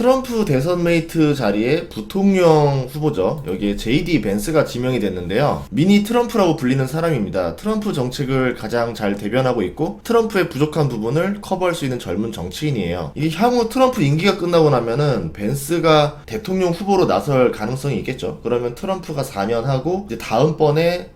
트럼프 대선 메이트 자리에 부통령 후보죠. 여기에 JD 벤스가 지명이 됐는데요. 미니 트럼프라고 불리는 사람입니다. 트럼프 정책을 가장 잘 대변하고 있고 트럼프의 부족한 부분을 커버할 수 있는 젊은 정치인이에요. 이 향후 트럼프 임기가 끝나고 나면은 벤스가 대통령 후보로 나설 가능성이 있겠죠. 그러면 트럼프가 4년 하고 이제 다음번에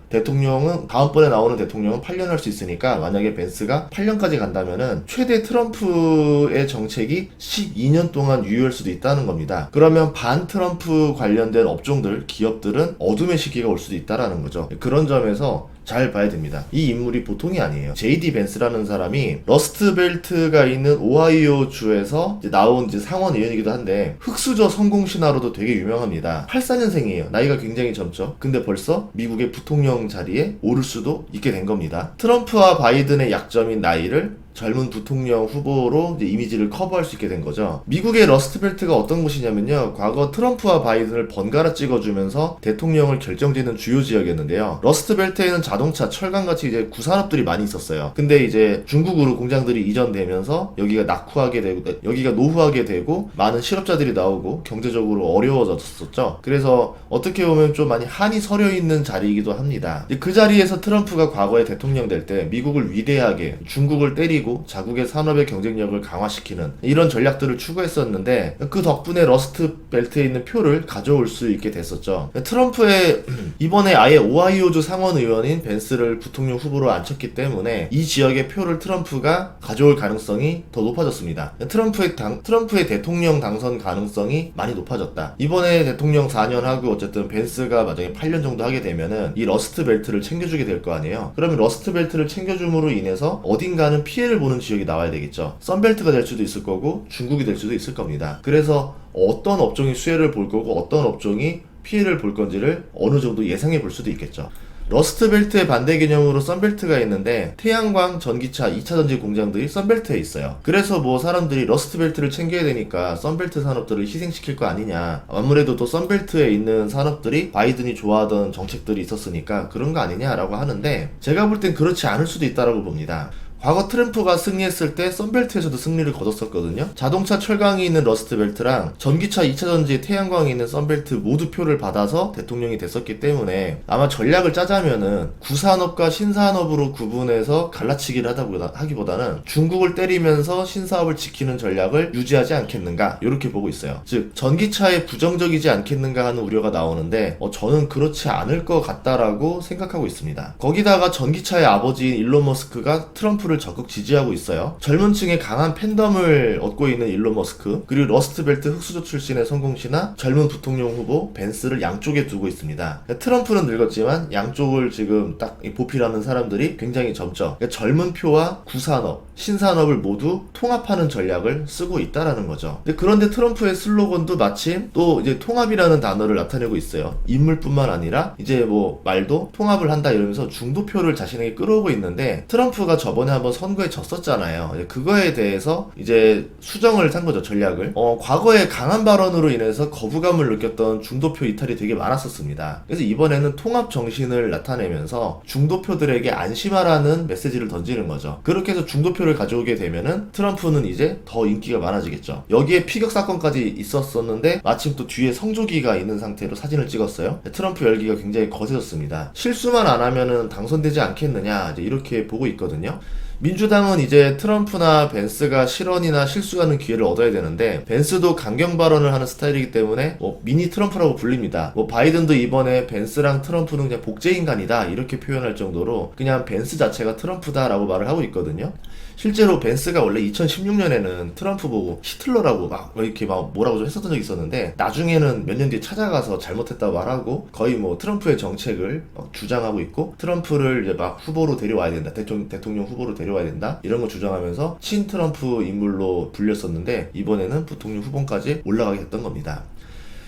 나오는 대통령은 8년 할 수 있으니까, 만약에 벤스가 8년까지 간다면은 최대 트럼프의 정책이 12년 동안 유효할 수도 있다는 겁니다. 그러면 반 트럼프 관련된 업종들, 기업들은 어둠의 시기가 올 수도 있다라는 거죠. 그런 점에서 잘 봐야 됩니다. 이 인물이 보통이 아니에요. JD 벤스라는 사람이 러스트벨트가 있는 오하이오 주에서 나온 상원 의원이기도 한데, 흑수저 성공 신화로도 되게 유명합니다. 84년생이에요. 나이가 굉장히 젊죠. 근데 벌써 미국의 부통령 자리에 오를 수도 있게 된 겁니다. 트럼프와 바이든의 약점인 나이를 젊은 부통령 후보로 이제 이미지를 커버할 수 있게 된 거죠. 미국의 러스트벨트가 어떤 곳이냐면요, 과거 트럼프와 바이든을 번갈아 찍어주면서 대통령을 결정짓는 주요 지역이었는데요. 러스트벨트에는 자동차, 철강같이 이제 구산업들이 많이 있었어요. 근데 이제 중국으로 공장들이 이전되면서 여기가 노후하게 되고 많은 실업자들이 나오고 경제적으로 어려워졌었죠. 그래서 어떻게 보면 좀 많이 한이 서려 있는 자리이기도 합니다. 그 자리에서 트럼프가 과거에 대통령 될 때 미국을 위대하게, 중국을 때리고 자국의 산업의 경쟁력을 강화시키는 이런 전략들을 추구했었는데, 그 덕분에 러스트벨트에 있는 표를 가져올 수 있게 됐었죠. 트럼프의 이번에 아예 오하이오주 상원 의원인 벤스를 부통령 후보로 앉혔기 때문에 이 지역의 표를 트럼프가 가져올 가능성이 더 높아졌습니다. 트럼프의 대통령 당선 가능성이 많이 높아졌다. 이번에 대통령 4년 하고 어쨌든 벤스가 만약에 8년 정도 하게 되면은 이 러스트벨트를 챙겨주게 될 거 아니에요. 그러면 러스트벨트를 챙겨줌으로 인해서 어딘가는 피해를 보는 지역이 나와야 되겠죠. 썬벨트가 될 수도 있을 거고 중국이 될 수도 있을 겁니다. 그래서 어떤 업종이 수혜를 볼 거고 어떤 업종이 피해를 볼 건지를 어느 정도 예상해 볼 수도 있겠죠. 러스트벨트의 반대 개념으로 썬벨트가 있는데, 태양광, 전기차, 2차전지 공장들이 썬벨트에 있어요. 그래서 사람들이 러스트벨트를 챙겨야 되니까 썬벨트 산업들을 희생시킬 거 아니냐, 아무래도 또 썬벨트에 있는 산업들이 바이든이 좋아하던 정책들이 있었으니까 그런 거 아니냐라고 하는데, 제가 볼 땐 그렇지 않을 수도 있다라고 봅니다. 과거 트럼프가 승리했을 때 썬벨트에서도 승리를 거뒀었거든요. 자동차 철강이 있는 러스트벨트랑 전기차 2차전지 태양광이 있는 썬벨트 모두 표를 받아서 대통령이 됐었기 때문에, 아마 전략을 짜자면은 구산업과 신산업으로 구분해서 갈라치기를 하기보다는 중국을 때리면서 신사업을 지키는 전략을 유지하지 않겠는가, 이렇게 보고 있어요. 즉 전기차에 부정적이지 않겠는가 하는 우려가 나오는데, 저는 그렇지 않을 것 같다라고 생각하고 있습니다. 거기다가 전기차의 아버지인 일론 머스크가 트럼프를 적극 지지하고 있어요. 젊은 층의 강한 팬덤을 얻고 있는 일론 머스크, 그리고 러스트벨트 흑수저 출신의 성공시나 젊은 부통령 후보 벤스를 양쪽에 두고 있습니다. 트럼프는 늙었지만 양쪽을 지금 딱 보필하는 사람들이 굉장히 젊죠. 젊은 표와 구산업, 신산업을 모두 통합하는 전략을 쓰고 있다라는 거죠. 그런데 트럼프의 슬로건도 마침 또 이제 통합이라는 단어를 나타내고 있어요. 인물뿐만 아니라 이제 말도 통합을 한다 이러면서 중도표를 자신에게 끌어오고 있는데, 트럼프가 저번에 한번 선거에 졌었잖아요. 그거에 대해서 이제 수정을 한 거죠, 전략을. 과거에 강한 발언으로 인해서 거부감을 느꼈던 중도표 이탈이 되게 많았었습니다. 그래서 이번에는 통합 정신을 나타내면서 중도표들에게 안심하라는 메시지를 던지는 거죠. 그렇게 해서 중도표를 가져오게 되면은 트럼프는 이제 더 인기가 많아지겠죠. 여기에 피격 사건까지 있었었는데 마침 또 뒤에 성조기가 있는 상태로 사진을 찍었어요. 트럼프 열기가 굉장히 거세졌습니다. 실수만 안 하면은 당선되지 않겠느냐, 이제 이렇게 보고 있거든요. 민주당은 이제 트럼프나 벤스가 실언이나 실수하는 기회를 얻어야 되는데, 벤스도 강경 발언을 하는 스타일이기 때문에 미니 트럼프라고 불립니다. 바이든도 이번에 벤스랑 트럼프는 그냥 복제인간이다 이렇게 표현할 정도로 그냥 벤스 자체가 트럼프다라고 말을 하고 있거든요. 실제로 벤스가 원래 2016년에는 트럼프 보고 히틀러라고 이렇게 뭐라고 좀 했었던 적이 있었는데, 나중에는 몇 년 뒤에 찾아가서 잘못했다고 말하고 거의 트럼프의 정책을 주장하고 있고, 트럼프를 이제 후보로 데려와야 된다, 대통령 후보로 데려와야 된다 이런 거 주장하면서 친 트럼프 인물로 불렸었는데, 이번에는 부통령 후보까지 올라가게 됐던 겁니다.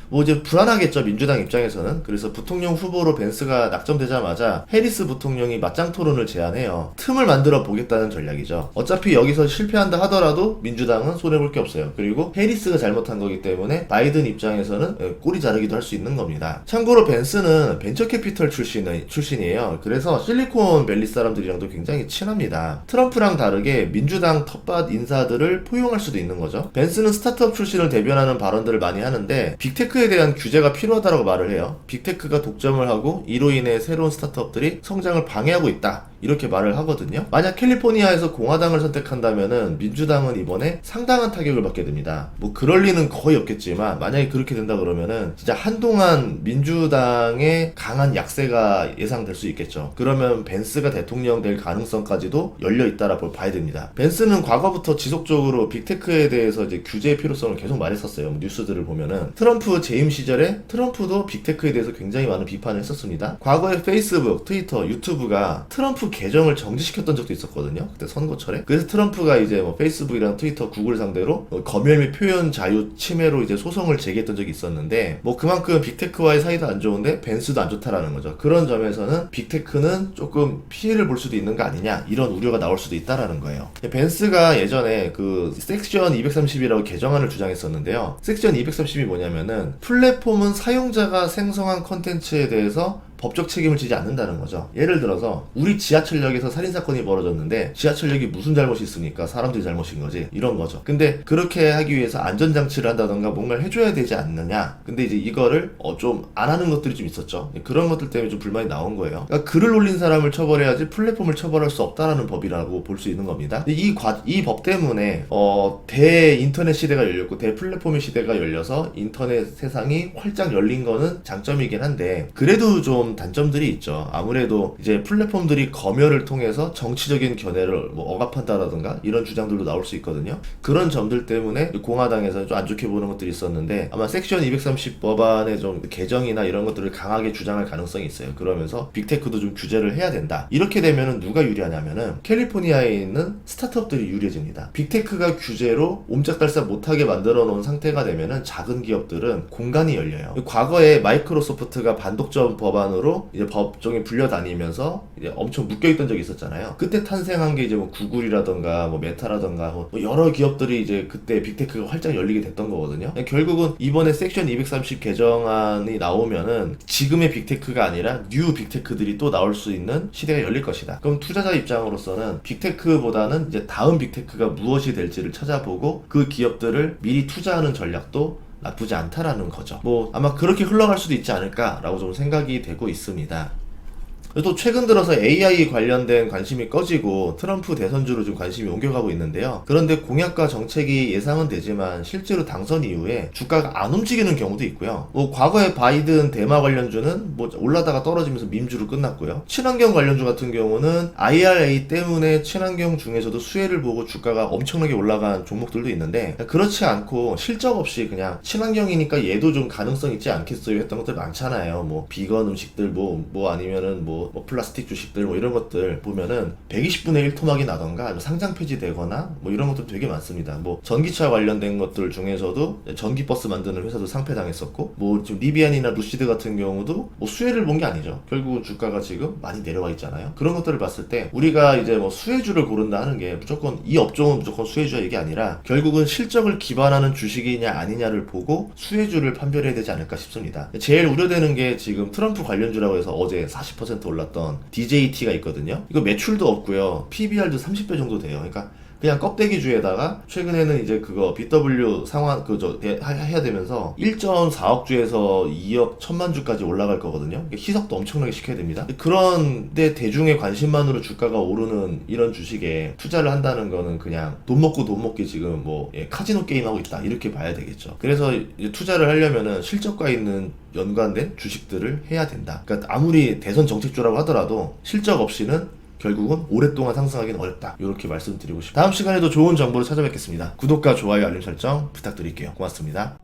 뭐 이제 불안하겠죠, 민주당 입장에서는. 그래서 부통령 후보로 벤스가 낙점되자마자 해리스 부통령이 맞짱 토론을 제안해요. 틈을 만들어 보겠다는 전략이죠. 어차피 여기서 실패한다 하더라도 민주당은 손해볼 게 없어요. 그리고 해리스가 잘못한 거기 때문에 바이든 입장에서는 꼬리 자르기도 할 수 있는 겁니다. 참고로 벤스는 벤처캐피털 출신이에요. 그래서 실리콘밸리 사람들이랑도 굉장히 친합니다. 트럼프랑 다르게 민주당 텃밭 인사들을 포용할 수도 있는 거죠. 벤스는 스타트업 출신을 대변하는 발언들을 많이 하는데 빅테크에 대한 규제가 필요하다고 말을 해요. 빅테크가 독점을 하고 이로 인해 새로운 스타트업들이 성장을 방해하고 있다, 이렇게 말을 하거든요. 만약 캘리포니아에서 공화당을 선택한다면은 민주당은 이번에 상당한 타격을 받게 됩니다. 뭐 그럴 리는 거의 없겠지만 만약에 그렇게 된다 그러면은 진짜 한동안 민주당의 강한 약세가 예상될 수 있겠죠. 그러면 벤스가 대통령 될 가능성까지도 열려 있다라 봐야 됩니다. 벤스는 과거부터 지속적으로 빅테크에 대해서 이제 규제의 필요성을 계속 말했었어요. 뉴스들을 보면은 트럼프 재임 시절에 트럼프도 빅테크에 대해서 굉장히 많은 비판을 했었습니다. 과거에 페이스북, 트위터, 유튜브가 트럼프 계정을 정지시켰던 적도 있었거든요. 그때 선거철에. 그래서 트럼프가 이제 뭐 페이스북이랑 트위터, 구글 상대로 검열 및 표현 자유 침해로 이제 소송을 제기했던 적이 있었는데, 뭐 그만큼 빅테크와의 사이도 안 좋은데 벤스도 안 좋다라는 거죠. 그런 점에서는 빅테크는 조금 피해를 볼 수도 있는 거 아니냐, 이런 우려가 나올 수도 있다라는 거예요. 벤스가 예전에 그 섹션 230이라고 개정안을 주장했었는데요. 섹션 230이 뭐냐면은 플랫폼은 사용자가 생성한 컨텐츠에 대해서 법적 책임을 지지 않는다는 거죠. 예를 들어서 우리 지하철역에서 살인사건이 벌어졌는데 지하철역이 무슨 잘못이 있습니까? 사람들이 잘못인 거지, 이런 거죠. 근데 그렇게 하기 위해서 안전장치를 한다던가 뭔가를 해줘야 되지 않느냐. 근데 이제 이거를 좀 안 하는 것들이 좀 있었죠. 그런 것들 때문에 좀 불만이 나온 거예요. 그러니까 글을 올린 사람을 처벌해야지 플랫폼을 처벌할 수 없다라는 법이라고 볼 수 있는 겁니다. 이 법 때문에 대인터넷 시대가 열렸고 대플랫폼의 시대가 열려서 인터넷 세상이 활짝 열린 거는 장점이긴 한데, 그래도 좀 단점들이 있죠. 아무래도 이제 플랫폼들이 검열을 통해서 정치적인 견해를 뭐 억압한다라든가 이런 주장들도 나올 수 있거든요. 그런 점들 때문에 공화당에서 좀 안 좋게 보는 것들이 있었는데, 아마 섹션 230 법안의 좀 개정이나 이런 것들을 강하게 주장할 가능성이 있어요. 그러면서 빅테크도 좀 규제를 해야 된다. 이렇게 되면은 누가 유리하냐면은 캘리포니아에 있는 스타트업들이 유리해집니다. 빅테크가 규제로 옴짝달싹 못하게 만들어 놓은 상태가 되면은 작은 기업들은 공간이 열려요. 과거에 마이크로소프트가 반독점 법안으로 이제 법정에 불려다니면서 이제 엄청 묶여있던 적이 있었잖아요. 그때 탄생한 게 이제 뭐 구글이라던가 뭐 메타라던가 뭐 여러 기업들이 이제 그때 빅테크가 활짝 열리게 됐던 거거든요. 결국은 이번에 섹션 230 개정안이 나오면은 지금의 빅테크가 아니라 뉴 빅테크들이 또 나올 수 있는 시대가 열릴 것이다. 그럼 투자자 입장으로서는 빅테크보다는 이제 다음 빅테크가 무엇이 될지를 찾아보고 그 기업들을 미리 투자하는 전략도 나쁘지 않다라는 거죠. 뭐 아마 그렇게 흘러갈 수도 있지 않을까라고 좀 생각이 되고 있습니다. 또 최근 들어서 AI 관련된 관심이 꺼지고 트럼프 대선주로 좀 관심이 옮겨가고 있는데요. 그런데 공약과 정책이 예상은 되지만 실제로 당선 이후에 주가가 안 움직이는 경우도 있고요. 뭐 과거에 바이든 대마 관련주는 뭐 올라다가 떨어지면서 밈주로 끝났고요. 친환경 관련주 같은 경우는 IRA 때문에 친환경 중에서도 수혜를 보고 주가가 엄청나게 올라간 종목들도 있는데, 그렇지 않고 실적 없이 그냥 친환경이니까 얘도 좀 가능성 있지 않겠어요 했던 것들 많잖아요. 뭐 비건 음식들 뭐 아니면은 뭐 플라스틱 주식들 뭐 이런 것들 보면은 120분의 1 토막이 나던가 상장 폐지되거나 뭐 이런 것들 되게 많습니다. 뭐 전기차 관련된 것들 중에서도 전기버스 만드는 회사도 상폐당했었고, 뭐 지금 리비안이나 루시드 같은 경우도 뭐 수혜를 본 게 아니죠. 결국은 주가가 지금 많이 내려와 있잖아요. 그런 것들을 봤을 때 우리가 이제 뭐 수혜주를 고른다 하는 게 무조건 이 업종은 무조건 수혜주야 이게 아니라 결국은 실적을 기반하는 주식이냐 아니냐를 보고 수혜주를 판별해야 되지 않을까 싶습니다. 제일 우려되는 게 지금 트럼프 관련주라고 해서 어제 40% 올랐던 DJT가 있거든요. 이거 매출도 없고요. PBR도 30배 정도 돼요. 그러니까 그냥 껍데기주에다가 최근에는 이제 그거 BW 상환 해야 되면서 1.4억 주에서 2억 1천만 주까지 올라갈 거거든요. 희석도 엄청나게 시켜야 됩니다. 그런데 대중의 관심만으로 주가가 오르는 이런 주식에 투자를 한다는 거는 그냥 돈 먹기 지금 뭐 카지노 게임하고 있다 이렇게 봐야 되겠죠. 그래서 이제 투자를 하려면은 실적과 있는 연관된 주식들을 해야 된다. 그러니까 아무리 대선 정책주라고 하더라도 실적 없이는 결국은 오랫동안 상승하기는 어렵다. 이렇게 말씀드리고 싶습니다. 다음 시간에도 좋은 정보로 찾아뵙겠습니다. 구독과 좋아요, 알림 설정 부탁드릴게요. 고맙습니다.